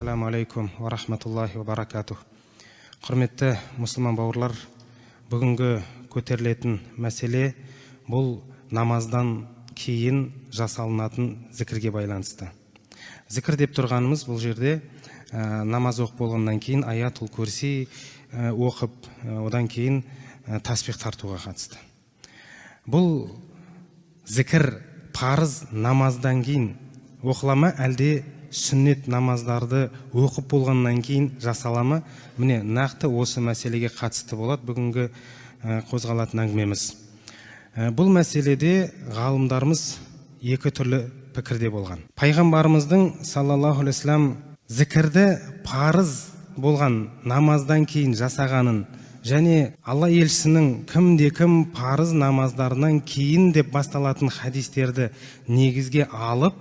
Ассаламу алейкум ва рахматуллахи ва баракатух. Құрметті мұсылман бауырлар, бүгінгі көтерілетін мәселе бұл намаздан кейін жасалынатын зікірге байланысты. Зікір деп тұрғанымыз бұл жерде намаз оқып болғаннан кейін аятул курси оқып, одан кейін таспих тартуға қатысты. Бұл зікір парыз намаздан кейін оқылама, әлде сүннет намаздарды оқып болғаннан кейін жасаламы? Міне нақты осы мәселеге қатысты болады бүгінгі қозғалатын әңгімеміз. Бұл мәселеде ғалымдарымыз екі түрлі пікірде болған. Пайғамбарымыздың саллаллаху алейхи вассалам зікірді парыз болған намаздан кейін жасағанын және Алла елшісінің кімде-кім парыз намаздарынан кейін деп басталатын хадистерді негізге алып,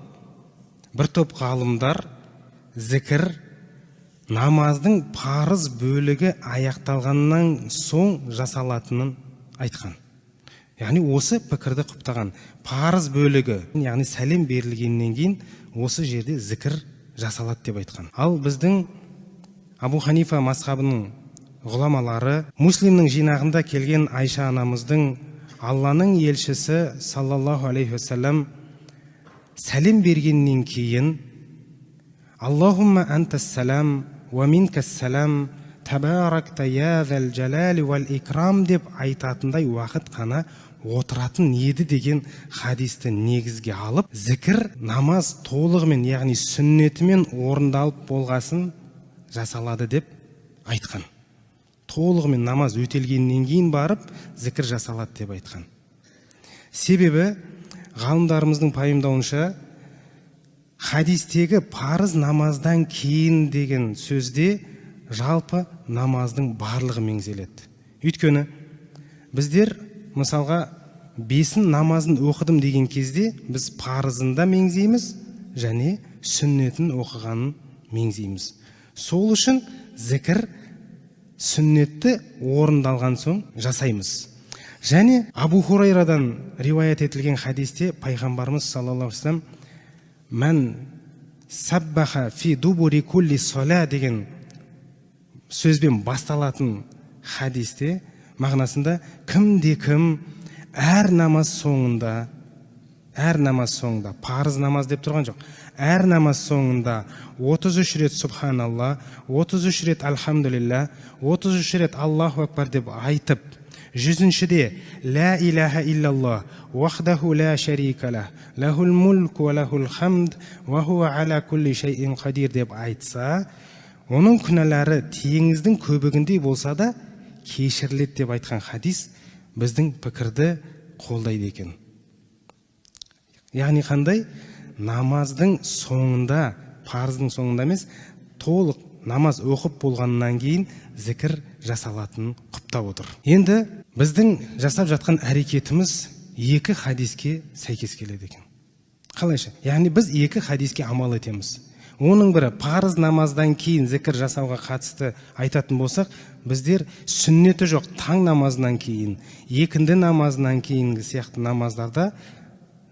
бір топ ғалымдар зікір намаздың парыз бөлігі аяқталғаннан соң жасалатынын айтқан. Яғни осы пікірді құптаған. Парыз бөлігі, яғни сәлем берілгеннен кейін осы жерде зікір жасалады деп айтқан. Ал біздің Абу Ханифа мазхабының ғұламалары Муслимнің жинағында келген Айша анамыздың Алланың елшісі саллаллаху алейхи вассалам сәлем бергеннен кейін Аллахумма антас салам ва минкас салам табаракта я зал джалали вал икрам деп айтатындай уақыт қана отыратын еді деген хадисті негізге алып, зікір намаз толығымен, яғни сүннетімен орындалып болғасын жасалады деп айтқан. Толығымен намаз өтелгеннен кейін барып зікір жасалады деп айтқан. Себебі ғалымдарымыздың пайымдауынша хадистегі парыз намаздан кейін деген сөзде жалпы намаздың барлығы меңзеледі. Өйткені біздер мысалға бесін намазын оқыдым деген кезде біз парызында меңзейміз және сүннетін оқығанын меңзейміз. Сол үшін зікір сүннетті орындалған соң жасаймыз. Және Абу Хурайрадан риуаят етілген хадисте пайғамбарымыз саллаллаху алейхи вассалам мән саббаха фи дубури кулли сола деген сөзбен басталатын хадисте мағынасында кімде-кім әр намаз соңында, парыз намаз деп тұрған жоқ, әр намаз соңында 33 рет субханалла, 33 рет альхамдулилля, 33 рет Аллаху акбар деп айтып, 100-шіде ла илаха иллаллах вахдаху ла шарика лах лахул мульк ва лахул хамд ва хуа аля кулли шайин қадир деп айтса, оның күнәлары теңіздің көбігіндей болса да кешіріледі деп айтқан хадис біздің пікірді қолдайды екен. Яғни қандай? Намаздың соңында, парыздың соңында емес, толық намаз оқып болғаннан кейін зікір жасалатынын құптап отыр. Енді біздің жасап жатқан әрекетіміз екі хадиске сәйкес келеді екен. Қалайша? Яғни біз екі хадиске амал етеміз. Оның бірі парыз намаздан кейін зікір жасауға қатысты айтатын болсақ, біздер сүннеті жоқ таң намазынан кейін, екінді намазынан кейінгі сияқты намаздарда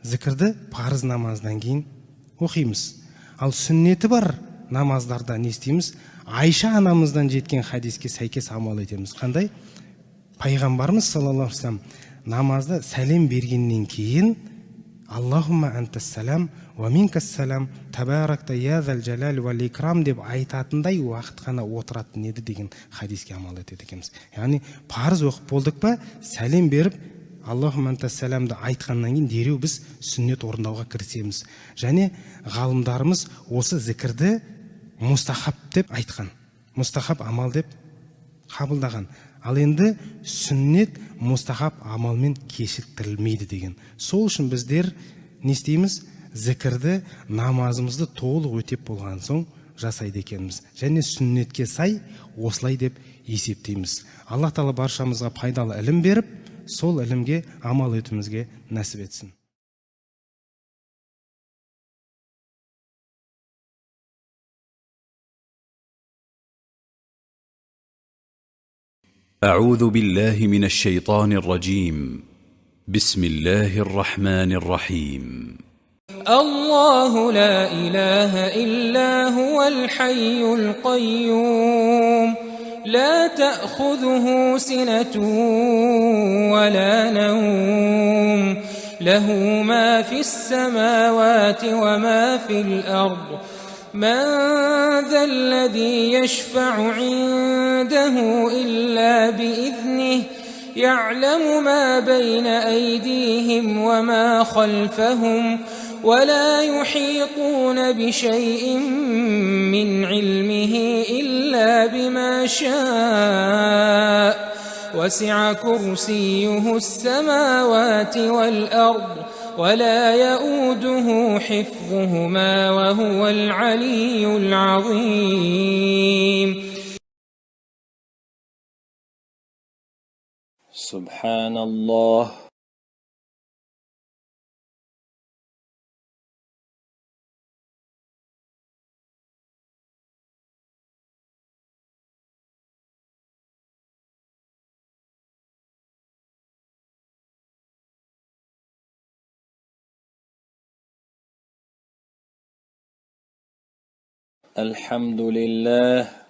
зікірді парыз намаздан кейін оқимыз. Ал сүннеті бар намаздарда не істейміз? Айша анамыздан жеткен хадиске сәйкес амал етеміз. Қандай? Пайғамбарымыз саллаллаху алейхи вассалам намазда сәлем бергеннен кейін Аллахумма антас салам ва минкас салам табаракта я зал джалали вал икрам деп айтатындай уақыт қана отыратын еді деген хадиске амал етеді екенбіз. Яғни парыз оқып болдық па, сәлем беріп Аллахумма антас саламды айтқаннан кейін дереу біз сүннет орындауға кірісеміз. Және ғалымдарымыз осы зікірді мустахаб деп айтқан. Мустахаб амал деп қабылдаған. Ал енді сүннет мустахаб амалмен кешіктірілмейді деген. Сол үшін біздер не істейміз? Зікірді намазымызды толық өтеп болған соң жасайды екенбіз. Және сүннетке сай осылай деп есептейміз. Алла Тағала баршамызға пайдалы ілім беріп, сол ілімге амал етуімізге нәсіп етсін. أعوذ بالله من الشيطان الرجيم. بسم الله الرحمن الرحيم. الله لا إله إلا هو الحي القيوم لا تأخذه سنة ولا نوم له ما في السماوات وما في الأرض من ذا الذي يشفع عنده إلا بإذنه يعلم ما بين أيديهم وما خلفهم ولا يحيطون بشيء من علمه إلا بما شاء وسع كرسيه السماوات والأرض ولا يؤوده حفظهما وهو العلي العظيم. سبحان الله. الحمد لله.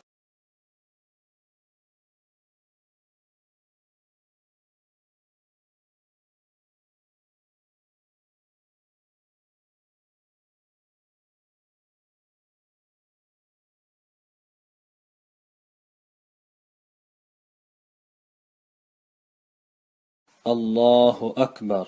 الله أكبر.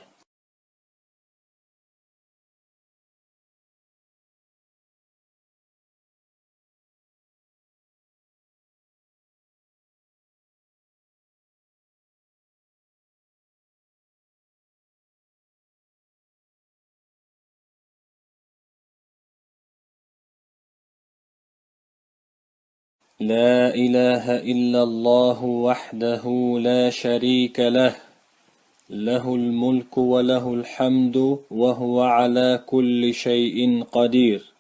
لا إله إلا الله وحده لا شريك له له الملك وله الحمد وهو على كل شيء قدير.